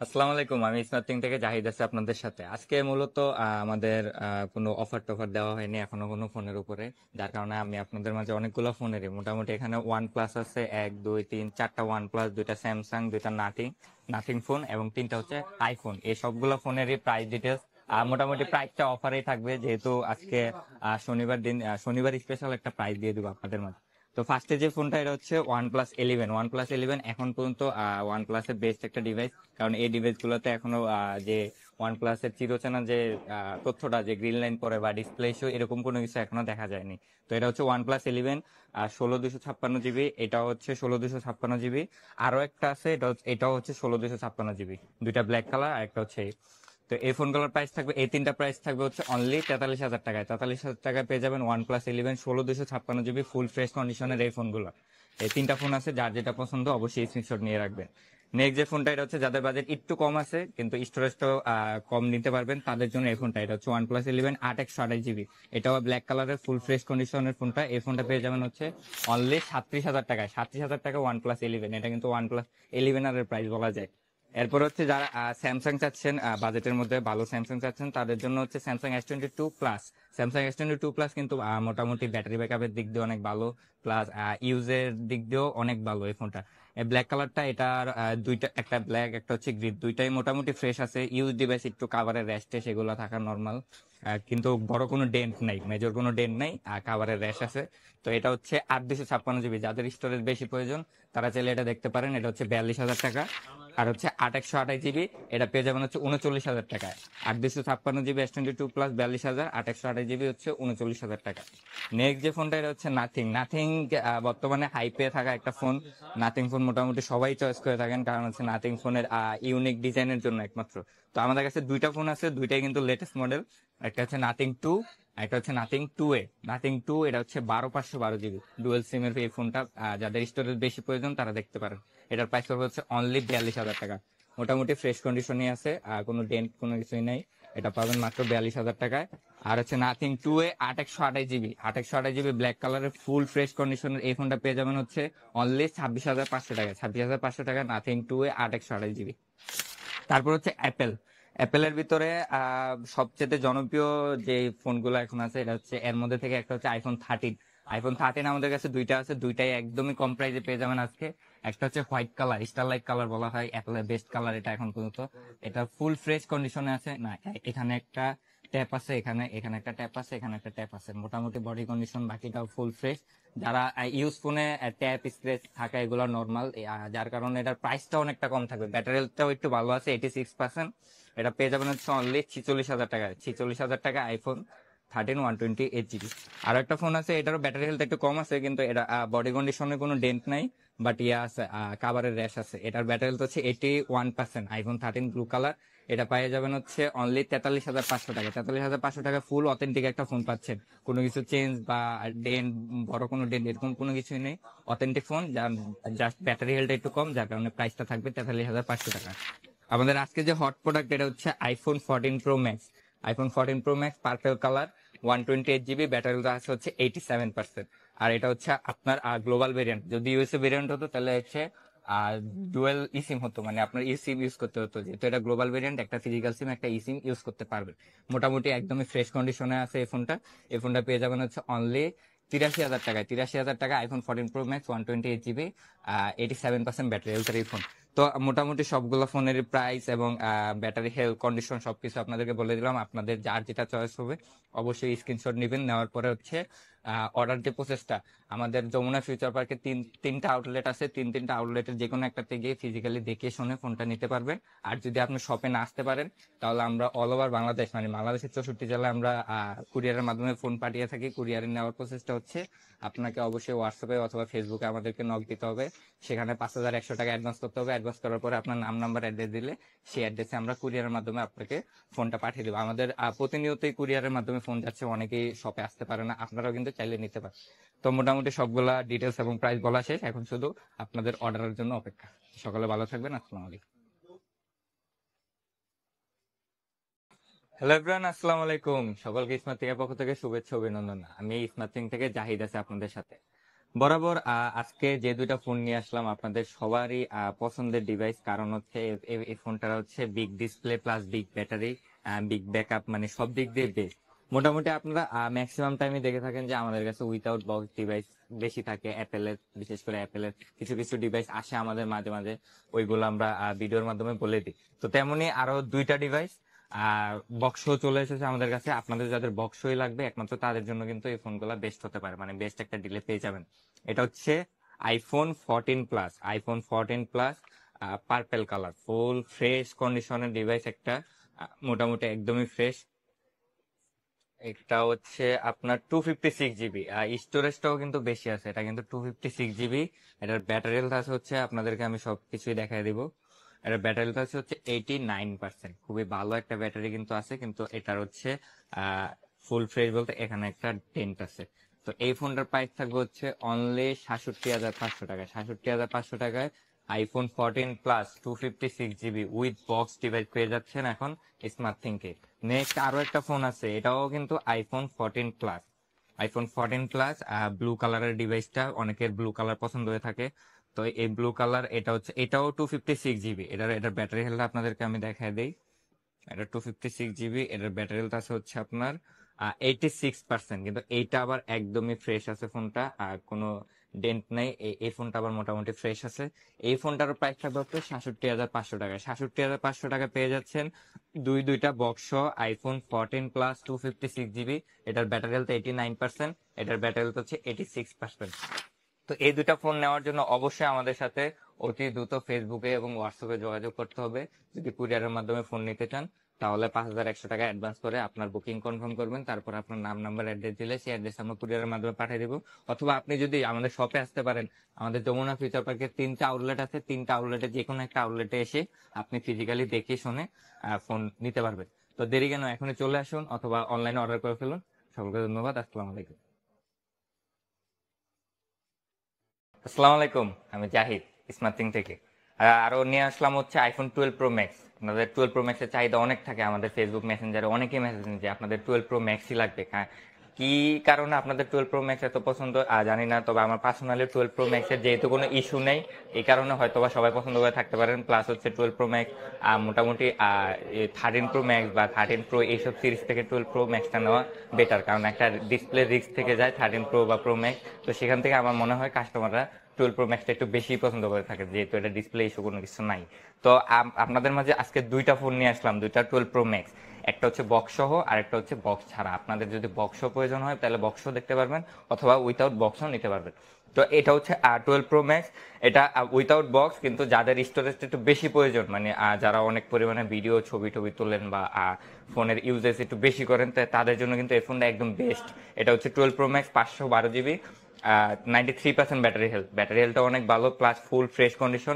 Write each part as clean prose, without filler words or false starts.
আসসালামু আলাইকুম। আমি স্মার্টিং থেকে জাহিদ আছি আপনাদের সাথে। আজকে মূলত আমাদের কোনো অফার টফার দেওয়া হয়নি এখনো কোনো ফোনের উপরে, যার কারণে আমি আপনাদের মাঝে অনেকগুলো ফোনেরই মোটামুটি এখানে ওয়ান প্লাস আছে, এক দুই তিন চারটা ওয়ান প্লাস, দুইটা স্যামসাং, দুইটা নাথিং নাথিং ফোন এবং তিনটা হচ্ছে আইফোন। এই সবগুলো ফোনেরই প্রাইস ডিটেলস মোটামুটি প্রাইসটা অফারেই থাকবে, যেহেতু আজকে শনিবার দিন, শনিবার স্পেশাল একটা প্রাইস দিয়ে দেবো আপনাদের মাঝে। তো ফার্স্টে যে ফোনটা, এটা হচ্ছে ওয়ান প্লাস 11 এখন পর্যন্ত ওয়ান প্লাসের বেস্ট একটা ডিভাইস। কারণ এই ডিভাইস গুলোতে এখনো যে ওয়ান প্লাসের চিরচেনা যে তথ্যটা, যে গ্রিন লাইন পরে বা ডিসপ্লে ইস্যু, এরকম কোনো কিছু এখনো দেখা যায়নি। তো এটা হচ্ছে ওয়ান প্লাস 11, 16 256 জিবি, এটাও হচ্ছে 16 256 জিবি। আরো একটা আছে, এটাও হচ্ছে 16 256 জিবি, দুইটা ব্ল্যাক কালার আর একটা হচ্ছে তো এই ফোনগুলোর প্রাইস থাকবে, এই তিনটা প্রাইস থাকবে হচ্ছে অনলি 43,000 টাকায়। 43,000 টাকায় পেয়ে যাবেন one plus 11 16 256 GB full fresh কন্ডিশনের এই ফোনগুলো। এই তিনটা ফোন আছে, যার যেটা পছন্দ অবশ্যই স্ক্রিনশট নিয়ে রাখবেন। নেক্সট যে ফোনটা, এটা হচ্ছে যাদের বাজেট একটু কম আছে কিন্তু স্টোরেজটাও কম নিতে পারবেন, তাদের জন্য এই ফোনটা। এটা হচ্ছে ওয়ান প্লাস 11 8 128 জিবি, এটাও ব্ল্যাক কালারের ফুল ফ্রেশ কন্ডিশনের ফোনটা। এই ফোনটা পেয়ে যাবেন হচ্ছে অনলি 37,000 টাকায়। 37,000 টাকা ওয়ান প্লাস 11, এটা কিন্তু ওয়ান প্লাস 11 এর প্রাইস বলা যায়। এরপর হচ্ছে যারা স্যামসাং চাচ্ছেন, বাজেটের মধ্যে ভালো স্যামসাং চাচ্ছেন, তাদের জন্য হচ্ছে Samsung S22 plus. Samsung S22 plus কিন্তু মোটামুটি ব্যাটারি ব্যাকআপের দিক দিয়ে অনেক ভালো, প্লাস ইউজের দিক দিয়েও অনেক ভালো এই ফোনটা। ব্ল্যাক কালারটা, এটার দুইটা, একটা ব্ল্যাক একটা হচ্ছে গ্রিন, দুইটাই মোটামুটি ফ্রেশ আছে। ইউজ ডিভাইস একটু কাভারের র্যাশ সেগুলো থাকা নর্মাল, কিন্তু বড় কোনো ডেন্ট নাই, মেজর কোনো ডেন্ট নাই, কাভারের র্যাশ আছে। তো এটা হচ্ছে 8 256 জিবি, যাদের স্টোরেজ বেশি প্রয়োজন তারা চাইলে এটা দেখতে পারেন। এটা হচ্ছে 42,000 টাকা। আর হচ্ছে 8 128 জিবি, এটা পেয়ে যাবেন হচ্ছে 39,000 টাকায়। 8 256 জিবি S22 প্লাস 42,000, 8 128 জিবি হচ্ছে 39,000 টাকা। নেক্সট যে ফোনটা, এটা হচ্ছে নাথিং। নাথিং বর্তমানে হাইপে থাকা একটা ফোন। নাথিং ফোন মোটামুটি সবাই চয়েস করে থাকেন, কারণ হচ্ছে নাথিং ফোনের ইউনিক ডিজাইনের জন্য একমাত্র। তো আমাদের কাছে দুইটা ফোন আছে, দুইটাই কিন্তু লেটেস্ট মডেল। একটা হচ্ছে নাথিং 2, একটা হচ্ছে নাথিং 2A। নাথিং 2 এটা হচ্ছে 12 512 জিবি ডুয়েল সিমের এই ফোনটা। যাদের স্টোরেজ বেশি প্রয়োজন তারা দেখতে পারেন। এটার প্রাইস পড়বে হচ্ছে অনলি 42,000 টাকা। মোটামুটি ফ্রেশ কন্ডিশনই আছে, কোনো ডেন্ট কোনো কিছুই নাই। এটা পাবেন মাত্র 42,000 টাকায়। আর হচ্ছে nothing 2A 8 128 GB, 8 128 GB black কালারের ফুল ফ্রেশ কন্ডিশনের এই ফোনটা পেয়ে যাবেন হচ্ছে অনলি 26,500 টাকায়। 26,500 টাকা নাথিং 2A 8 128 জিবি। তারপর হচ্ছে অ্যাপেলের ভিতরে সবচেয়ে জনপ্রিয় যে ফোনগুলো এখন আছে, এটা হচ্ছে এর মধ্যে থেকে একটা হচ্ছে আইফোন 13। আইফোন 13 আমাদের কাছে দুইটা আছে, দুইটাই একদমই কম প্রাইসে পেয়ে যাবেন আজকে। একটা হচ্ছে হোয়াইট কালার, স্টারলাইট কালার বলা হয় অ্যাপেলের বেস্ট কালার এটা এখন পর্যন্ত। এটা ফুল ফ্রেশ কন্ডিশনে আছে না, এখানে একটা ট্যাপ আছে, এখানে এখানে একটা ট্যাপ আছে, এখানে একটা ট্যাপ আছে, মোটামুটি বডি কন্ডিশন বাকিটাও ফুল ফ্রেশ। যারা ইউজ ফোনে ট্যাপ স্ক্র্যাচ থাকা এগুলো নর্মাল, যার কারণে এটার প্রাইসটা অনেকটা কম থাকবে। ব্যাটারি হেলথটাও একটু ভালো আছে, 86%। এটা পেয়ে যাবেন হচ্ছে অনলি 46,000 টাকায়। 46,000 টাকা আইফোন 13 128 জিবি। আর একটা ফোন আছে, এটারও ব্যাটারি হেলথ একটু কম আছে, কিন্তু এটা বডি কন্ডিশনে কোনো ডেন্ট নাই, বাট ইয়া আছে, কাভারের র্যাশ আছে। এটার ব্যাটারি হেলথ হচ্ছে 81%, আইফোন 13 ব্লু কালার। এটা পেয়ে যাবেন হচ্ছে অনলি 43,500 টাকা। 43,500 টাকা ফুল অথেন্টিক একটা ফোন পাচ্ছেন, কোনো কিছু চেঞ্জ বা ডেন্ট, বড় কোনো ডেন্ট এরকম কোনো কিছুই নেই। অথেন্টিক ফোন, যার জাস্ট ব্যাটারি হেলথ একটু কম, যার কারণে প্রাইসটা থাকবে 43,500 টাকা। আমাদের আজকে যে হট প্রোডাক্ট, এটা হচ্ছে iPhone 14 pro max. IPhone 14 pro max purple colour, 128 GB, battery আছে হচ্ছে 87%। আর এটা হচ্ছে আপনার গ্লোবাল ভেরিয়েন্ট। যদি ইউএসএ ভেরিয়েন্ট হতো তাহলে হচ্ছে ডুয়েল ইসিম হতো, মানে আপনার ইসিম ইউজ করতে হতো। যেহেতু এটা গ্লোবাল ভেরিয়েন্ট, একটা ফিজিক্যাল সিম একটা ইসিম ইউজ করতে পারবেন। মোটামুটি একদমই ফ্রেশ কন্ডিশনে আছে এই ফোনটা। এই ফোনটা পেয়ে যাবেন হচ্ছে অনলি 83,000 টাকায়। 83,000 টাকা iPhone 14 pro max 128 GB, 87% battery হেলথের এই ফোন। তো মোটামুটি সবগুলো ফোনের প্রাইস এবং ব্যাটারি হেলথ কন্ডিশন সবকিছু আপনাদেরকে বলে দিলাম। আপনাদের যার যেটা চয়েস হবে অবশ্যই স্ক্রিনশট নেবেন, নেওয়ার পরে হচ্ছে অর্ডার যে প্রসেসটা, আমাদের যমুনা ফিউচার পার্কে তিনটা আউটলেট আছে, তিনটা আউটলেটের যে কোনো একটাতে গিয়ে ফিজিক্যালি দেখে শুনে ফোনটা নিতে পারবেন। আর যদি আপনি শপে না আসতে পারেন, তাহলে আমরা অল ওভার বাংলাদেশ, মানে বাংলাদেশের 64 জেলায় আমরা কুরিয়ারের মাধ্যমে ফোন পাঠিয়ে থাকি। কুরিয়ারে নেওয়ার প্রসেসটা হচ্ছে আপনাকে অবশ্যই হোয়াটসঅ্যাপে অথবা ফেসবুকে আমাদেরকে নক দিতে হবে। সেখানে 5,100 টাকা অ্যাডভান্স করতে হবে। অ্যাডভান্স করার পরে আপনার নাম নাম্বার অ্যাড্রেস দিলে সেই অ্যাড্রেসে আমরা কুরিয়ারের মাধ্যমে আপনাকে ফোনটা পাঠিয়ে দেবো। আমাদের প্রতিনিয়তই কুরিয়ারের মাধ্যমে ফোন যাচ্ছে, অনেকেই শপে আসতে পারে না, আপনারাও কিন্তু চাইলে নিতে পারেন। তো মোটামুটি সবগুলা ডিটেলস এবং প্রাইস বলা শেষ, এখন শুধু আপনাদের অর্ডারের জন্য অপেক্ষা। সকালে ভালো থাকবেন, আসসালামু আলাইকুম। হ্যালো এভরিওয়ান, আসসালামু আলাইকুম। সকলকে স্মার্ট থেকে পক্ষ থেকে শুভেচ্ছা অভিনন্দন। আমি স্মার্ট থেকে জাহিদ আছি আপনাদের সাথে। বরাবর আজকে যে দুইটা ফোন নিয়ে আসলাম আপনাদের সবারই পছন্দের ডিভাইস, কারণ হচ্ছে এই ফোনটা হচ্ছে big display plus big battery, big backup, মানে সব দিক দিয়ে বেস্ট। মোটামুটি আপনারা ম্যাক্সিমাম টাইমে দেখে থাকেন যে আমাদের কাছে উইথাউট বক্স ডিভাইস বেশি থাকে অ্যাপেলের, বিশেষ করে অ্যাপেলের কিছু কিছু ডিভাইস আসে আমাদের মাঝে মাঝে, ওইগুলো আমরা ভিডিওর মাধ্যমে বলে দিই। তো তেমনি আরো দুইটা ডিভাইস বক্সও চলে এসেছে আমাদের কাছে। আপনাদের যাদের বক্সই লাগবে একমাত্র তাদের জন্য কিন্তু এই ফোনগুলো বেস্ট হতে পারে, মানে বেস্ট একটা ডিলে পেয়ে যাবেন। এটা হচ্ছে iPhone 14 plus purple colour, full fresh কন্ডিশনের ডিভাইস একটা, মোটামুটি একদমই ফ্রেশ। এটা হচ্ছে আপনার 256 জিবি, স্টোরেজটাও কিন্তু বেশি আছে, এটা কিন্তু 256 জিবি। এটার ব্যাটারি হেলথ আছে হচ্ছে, আপনাদেরকে আমি সবকিছুই দেখাই দিব। এটার ব্যাটারি হেলথ আছে হচ্ছে 89%, খুবই ভালো একটা ব্যাটারি কিন্তু আছে, কিন্তু এটার হচ্ছে ফুল ফ্রেশ বলতে এখানে একটা ডেন্ট আছে। তো এই ফোনটার প্রাইস থাকবে হচ্ছে অনলি 67,500 টাকায়। 67,500 টাকায় iPhone 14 plus 256 GB with box device পেয়ে যাচ্ছেন এখন স্মার্ট থিংকে। নেক্সট আরো একটা ফোন আছে, এটাও কিন্তু আইফোন 14 প্লাস ব্লু কালারের ডিভাইসটা, অনেকের ব্লু কালার পছন্দ হয়ে থাকে। তো এই ব্লু কালার এটা হচ্ছে, এটাও 256 জিবি। এটার ব্যাটারি হেলথ আপনাদেরকে আমি দেখাই দিই। এটা 256 জিবি, এটার ব্যাটারি হেলথ আছে হচ্ছে আপনার 86%, কিন্তু এইটা আবার একদমই ফ্রেশ আছে ফোনটা, আর কোনো ডেন্ট নেই। এই ফোনটা আবার মোটামুটি ফ্রেশ আছে। এই ফোনটার প্রাইস থাকবে হচ্ছে 67,500 টাকায়। 67,500 টাকা পেয়ে যাচ্ছেন দুইটা বক্স iPhone 14 প্লাস 256 জিবি। এটার ব্যাটারি হেলথ 89%, এটার ব্যাটারি হেলথ হচ্ছে 86%। তো এই দুইটা ফোন নেওয়ার জন্য অবশ্যই আমাদের সাথে অতি দ্রুত ফেসবুকে এবং হোয়াটসঅ্যাপে যোগাযোগ করতে হবে। যদি কুরিয়ারের মাধ্যমে ফোন নিতে চান তাহলে 5,100 টাকা অ্যাডভান্স করে আপনার বুকিং কনফার্ম করবেন, তারপর আপনার নাম নাম্বার অ্যাড্রেস দিলে সেই অ্যাড্রেস আমরা কুরিয়ারের মাধ্যমে পাঠিয়ে দেবো। অথবা আপনি যদি আমাদের শপে আসতে পারেন, আমাদের যমুনা ফিউচার পার্কের 3টা আউটলেট আছে, 3টা আউটলেটে যে কোনো একটা আউটলেটে এসে আপনি ফিজিক্যালি দেখে শুনে ফোন নিতে পারবেন। তো দেরি কেন, এখনই চলে আসুন অথবা অনলাইনে অর্ডার করে ফেলুন। সকলকে ধন্যবাদ। আসসালামু আলাইকুম। আসসালামু আলাইকুম, আমি জাহিদ স্মার্টিং থেকে। আরো নিয়ে আসলাম হচ্ছে iPhone 12 Pro Max। আপনাদের 12 Pro Max এর চাহিদা অনেক থাকে, আমাদের ফেসবুক মেসেঞ্জারে অনেকেই মেসেজ যে আপনাদের 12 Pro Max-ই লাগবে। কি কারণে আপনাদের 12 Pro Max এত পছন্দ জানি না, তবে আমার পার্সোনালি 12 Pro Max এর যেহেতু কোনো ইস্যু নেই, এই কারণে হয়তোবা সবাই পছন্দ করে থাকতে পারেন। প্লাস হচ্ছে 12 Pro Max মোটামুটি 13 Pro Max বা 13 Pro এইসব সিরিজ থেকে 12 Pro Max-টা নেওয়া বেটার, কারণ একটা ডিসপ্লে রিস্ক থেকে যায় 13 Pro বা Pro Max। তো সেখান থেকে আমার মনে হয় কাস্টমাররা 12 Pro Max-টা একটু বেশি পছন্দ করে থাকে, যেহেতু এটা ডিসপ্লে ইস্যু কোনো কিছু নাই। তো আপনাদের মাঝে আজকে দুইটা ফোন নিয়ে আসলাম, দুইটা 12 Pro Max। একটা হচ্ছে বক্স সহ আর একটা হচ্ছে বক্স ছাড়া। আপনাদের যদি বক্স প্রয়োজন হয় তাহলে বক্সও দেখতে পারবেন, অথবা উইথাউট বক্সও নিতে পারবেন। তো এটা হচ্ছে 12 Pro Max, এটা উইথাউট বক্স, কিন্তু যাদের স্টোরেজটা একটু বেশি প্রয়োজন, মানে যারা অনেক পরিমাণে ভিডিও ছবি টবি তোলেন বা ফোনের ইউজেস একটু বেশি করেন, তাদের জন্য কিন্তু এই ফোনটা একদম বেস্ট। এটা হচ্ছে 12 Pro Max 512 জিবি, 93% ব্যাটারি হেলথটা অনেক ভালো, প্লাস ফুল ফ্রেশ কন্ডিশন।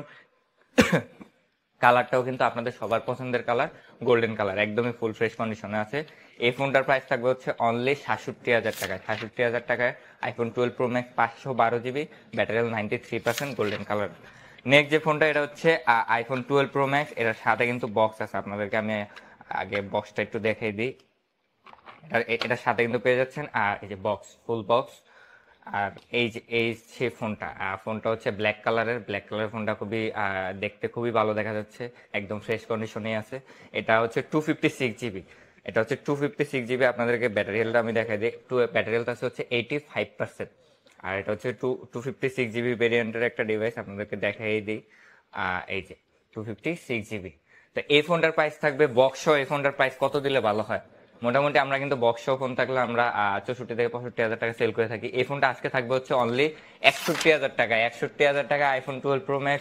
কালারটাও কিন্তু আপনাদের সবার পছন্দের কালার, গোল্ডেন কালার, একদমই ফুল ফ্রেশ কন্ডিশনে আছে। এই ফোনটার প্রাইস থাকবে হচ্ছে অনলি 67,000 টাকায়। 67,000 টাকায় iPhone 12 Pro Max 512 GB, battery 93%, golden colour. Next যে ফোনটা, এটা হচ্ছে iPhone 12 Pro Max। এটার সাথে কিন্তু বক্স আছে, আপনাদেরকে আমি আগে বক্সটা একটু দেখাই দিই। এটার সাথে কিন্তু পেয়ে যাচ্ছেন এই যে বক্স, ফুল বক্স। আর এই সেই ফোনটা ফোনটা হচ্ছে ব্ল্যাক কালারের ফোনটা, খুবই দেখতে খুবই ভালো দেখা যাচ্ছে, একদম ফ্রেশ কন্ডিশনে আছে। এটা হচ্ছে 256 জিবি। এটা হচ্ছে 256 জিবি। আপনাদেরকে ব্যাটারি হেলথ আমি দেখাই দিই। ব্যাটারি হেলথ আছে হচ্ছে 85%। আর এটা হচ্ছে 256 জিবি ভেরিয়েন্টের একটা ডিভাইস, আপনাদেরকে দেখাই দিই। এই যে 256 জিবি। তো এই ফোনটার প্রাইস থাকবে বক্স সহ। এই ফোনটার প্রাইস কত দিলে ভালো হয়? মোটামুটি আমরা কিন্তু বক্স সহ ফোন থাকলে আমরা 64 থেকে 65 হাজার টাকা সেল করে থাকি। এই ফোনটা আজকে থাকবে হচ্ছে অনলি 61,000 টাকা। 61,000 টাকা iPhone 12 Pro Max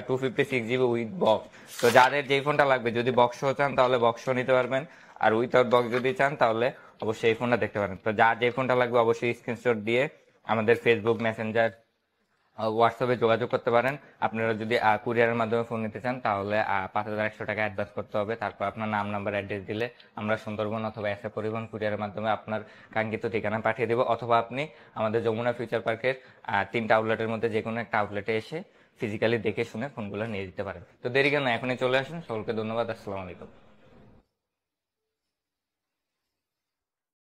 256 GB with box. তো যাদের যেই ফোনটা লাগবে, যদি বক্স সহ চান তাহলে বক্স সহ নিতে পারবেন, আর উইথাউট বক্স যদি চান তাহলে অবশ্যই এই ফোনটা দেখতে পারেন। তো যার যে ফোনটা লাগবে অবশ্যই স্ক্রিনশট দিয়ে আমাদের ফেসবুক মেসেঞ্জার হোয়াটসঅ্যাপে যোগাযোগ করতে পারেন। আপনারা যদি কুরিয়ারের মাধ্যমে ফোন নিতে চান তাহলে 5,100 টাকা অ্যাডভান্স করতে হবে, তারপর আপনার নাম নাম্বার অ্যাড্রেস দিলে আমরা সুন্দরবন অথবা এসএ পরিবহন কুরিয়ারের মাধ্যমে আপনার কাঙ্ক্ষিত ঠিকানা পাঠিয়ে দেবো। অথবা আপনি আমাদের যমুনা ফিউচার পার্কের 3টা আউটলেটের মধ্যে যে কোনো একটা আউটলেটে এসে ফিজিক্যালি দেখে শুনে ফোনগুলো নিয়ে যেতে পারেন। তো দেরি কেন, এখনই চলে আসুন। সকলকে ধন্যবাদ। আসসালামু আলাইকুম।